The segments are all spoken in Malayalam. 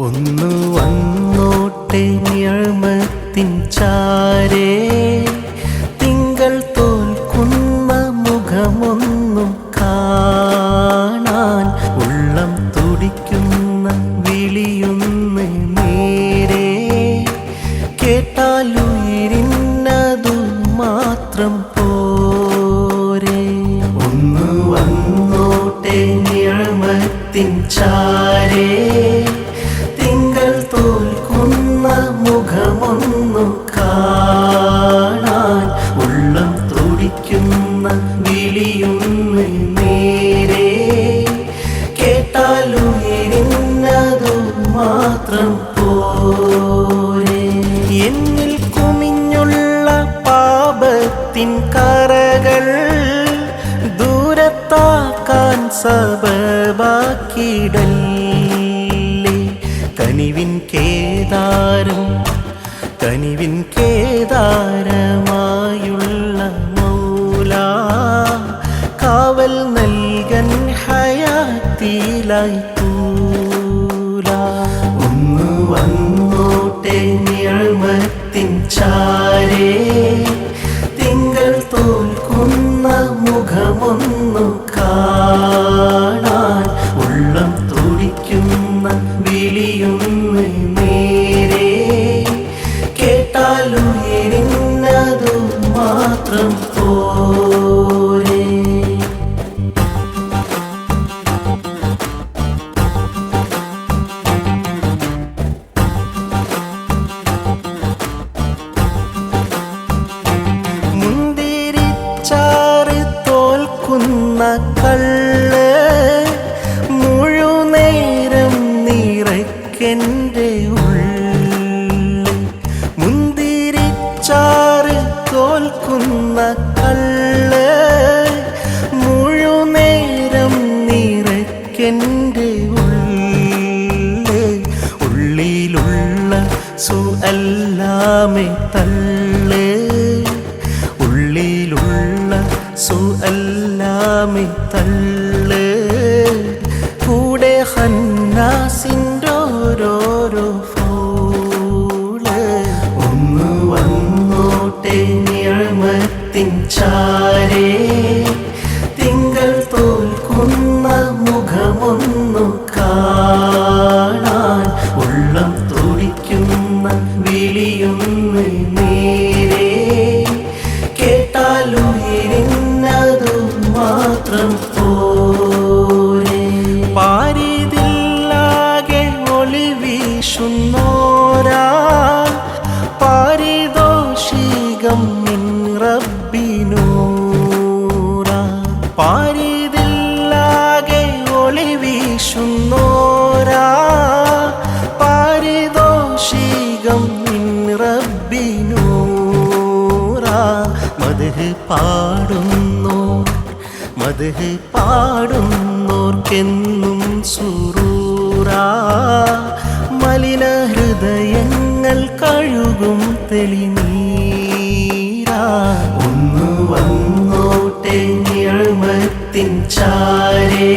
ഒന്നു വന്നോട്ടെ നിഴമത്തിൻ ചാരേ, തിങ്കൾ തോൽക്കുന്ന മുഖമൊന്നു കാണാൻ, ഉള്ളം തുടിക്കുന്ന വിളിയൊന്ന് നേരെ കേട്ടാലുയിരിന്നതു മാത്രം പോരെ. ഒന്നു വന്നോട്ടെ നിഴമത്തിൻ ചാരേ, തിങ്കൾ തോൽക്കുന്ന മുഖമൊന്നു കാണാൻ, ഉള്ളം തുടിക്കുന്ന വിളിയൊന്ന് നേരെ കേട്ടാലുയിരിന്നതു മാത്രം പോരെ. എന്നിൽ കുമിഞ്ഞുള്ള പാപത്തിൻ കറകൾ ദൂരത്താക്കാൻ സബബാക്കിടല്ലേ. കനിവിൻ കേദാരമായുള്ള മൗലാ, കാവൽ നൽകൻ ഹയാത്തിലായി തൂല. ഒന്നു വന്നോട്ടെ നിഴമത്തിൻ ചാരേ, തിങ്കൾ തോൽക്കുന്ന മുഖമൊന്നു കാണാൻ, ഉള്ളം തുടിക്കുന്ന വിളിയൊന്ന് നേരെ കേട്ടാലുയിരിന്നതു മാത്രം പോരെ. മുന്തിരിച്ചാറ് തോൽക്കുന്ന കള്ള് മുഴുനേരം നിറയ്ക്കെൻ്റെ ഉള്ളിൽ. മുന്തിരിച്ചാറ് തോൽക്കുന്ന കള്ള് മുഴുനേരം നിറയ്ക്കെൻ്റെ ഉള്ളിൽ. ഉള്ളിലുള്ള സുഅല്ലാമെ തള്ള്, ഉള്ളിലുള്ള സുഅല്ലാമെ തള്ള്, കൂടെ ഹന്നാസിൻ്റെ ഓരോരോ ഫൗള്. ഒന്നു വന്നോട്ടെ നിഴമത്തിൻ ചാരേ, തിങ്കൾ തോൽക്കുന്ന മുഖമൊന്നു കാണാൻ, ഉള്ളം തുടിക്കുന്ന വിളിയൊന്ന് നേരെ കേട്ടാലുയിരിന്നതു മാത്രം പോരെ. പാരിതില്ലാകെ ഒളി വീശുന്നോരാ, പാരിതോഷികം മിൻ റബ്ബിനൂറാ. പാരിതില്ലാകെ ഒളി വീശുന്നോരാ, പാരിതോഷികം മിൻ റബ്ബിനൂറാ. മദ്ഹ് പാടുന്നോർക്കെന്നും സുറൂറാ, മലിന ഹൃദയങ്ങൾ കഴുകും തെളിനീരാ. ഒന്നു വന്നോട്ടെ നിഴമത്തിൻ ചാരേ,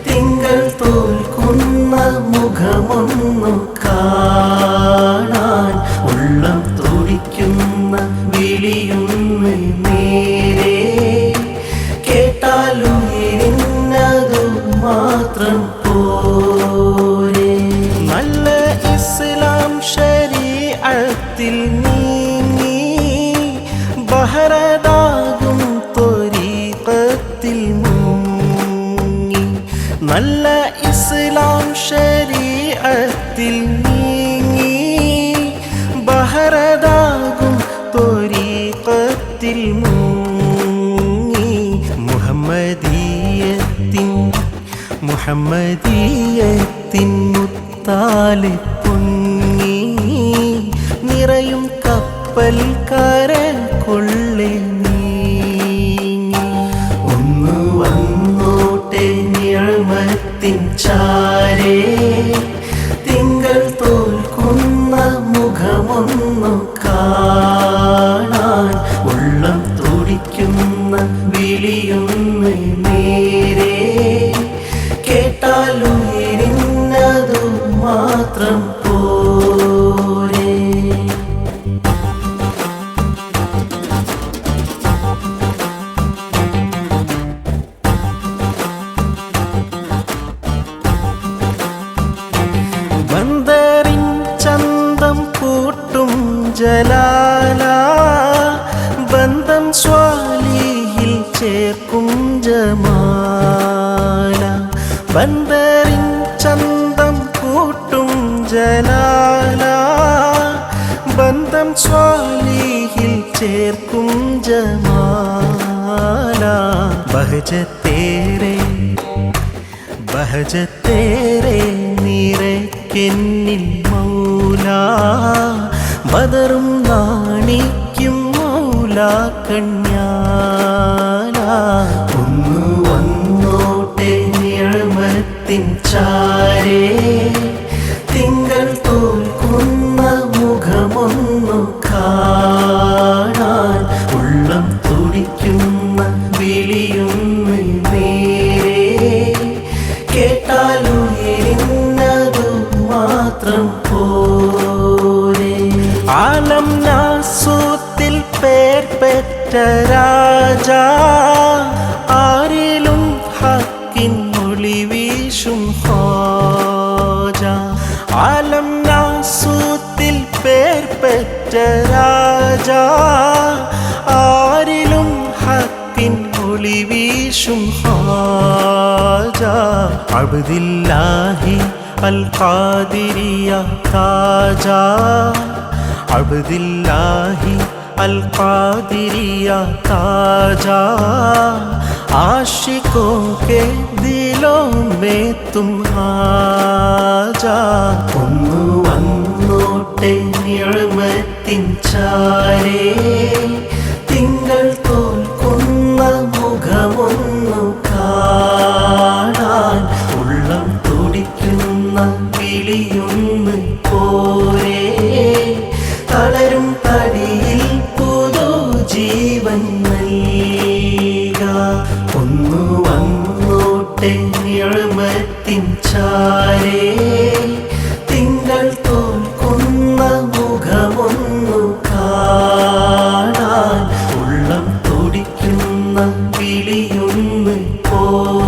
തിങ്കൾ തോൽക്കുന്ന മുഖമൊന്നു കാണാൻ, ഉള്ളം തുടിക്കുന്ന വിളിയൊന്ന് നേരെ കേട്ടാലുയിരിന്നതു മാത്രം പോരെ. നല്ല ഇസ്ലാം ശരീഅത്തിൽ നീങ്ങി, ബഹറതാകും ത്വരീഖത്തിൽ മുങ്ങി. നല്ല ഇസ്ലാം ശരീഅത്തിൽ നീങ്ങി, ബഹറതാകും ത്വരീഖത്തിൽ മുങ്ങി. മുഹമ്മദീയത്തിൻ മുത്താലെ പൊങ്ങി, നിറയും കപ്പൽ കരകൊള്ളെ നീങ്ങി. ഒന്നു വന്നോട്ടെ നിഴമത്തിൻ ചാരേ, തിങ്കൾ തോൽക്കുന്ന മുഖമൊന്നു കാണാൻ, ഉള്ളം തുടിക്കുന്ന വിളിയൊന്ന് നേരെ കേട്ടാലുയിരിന്നതു മാത്രം മാത്രം പോരെ. ബന്ദറിൻ ചന്തം കൂട്ടും ജലാല, ബന്ധം സ്വാലിഹിൽ ചേർക്കും ജമാല. ബന്ദറിൻ ചന്തം കൂട്ടും ജലാല, ബന്ധം സ്വാലിഹിൽ ചേർക്കും ജമാല. ബഹജത്തേറെ ബഹജത്തേറെ നിറയ്ക്കെന്നിൽ മൗല, ബദറും നാണിക്കും മൗല കണ്യാല. ഒന്നു വന്നോട്ടെ നിഴമത്തിൻ ചാരേ, തിങ്കൾ തോൽക്കുന്ന മുഖമൊന്നു കാണാൻ. ഉള്ളം തുടിക്കുന്ന വിളിയൊന്ന് നേരെ, കേട്ടാലുയരുന്നതു മാത്രം പോരെ. ആലം നാസൂത്തിൽ പേർ പെറ്റ രാജ, ആരിലും ഹക്കിൻ മൊഴി വീശും ഖാജ. ആലം നാസൂത്തിൽ പേർ പെറ്റ രാജ, ആരിലും ഹക്കിൻ മൊഴി വീശും ഖാജ. അബ്ദില്ലാഹി അൽ ഖാദിരിയ താജ, അബ്ദില്ലാഹി अल क़ादिरिया ताजा. आशिकों के दिलों में तुम आजा. ഒന്നു വന്നോട്ടെ നിഴമത്തിൻ ചാരേ, തിങ്കൾ തോൽക്കുന്ന മുഖമൊന്നു കാണാൻ. ാൻ. ഉള്ളം തുടിക്കുന്ന വിളിയൊന്ന് പോരെ. ആലം നാസൂത്തിൽ പേർ പെറ്റ രാജ, ആരിലും ഹക്കിൻ മൊഴി വീശും ഖാജ. അബ്ദില്ലാഹി അൽ ഖാദിരിയ താജ, അബ്ദില്ലാഹി അൽ ഖാദിരിയ താജ. ആശിക്കോക്കെ ദിലോം മേ തും ആജാ. ഒന്നു വന്നോട്ടെ നിഴമത്തിൻ ചാരേ, തിങ്കൾ തോൽക്കുന്ന മുഖമൊന്നു കാണാൻ. ഉള്ളം തുടിക്കുന്ന വിളിയൊന്ന് പോരെ. തളരും തടിയിൽ പുതു ജീവൻ നൽകാൻ. ഒന്നു വന്നോട്ടെ നിഴമത്തിൻ ചാരേ, തിങ്കൾ തോൽക്കുന്ന മുഖമൊന്നു കാണാൻ. ഉള്ളം തുടിക്കുന്ന വിളിയൊന്ന് പോരെ.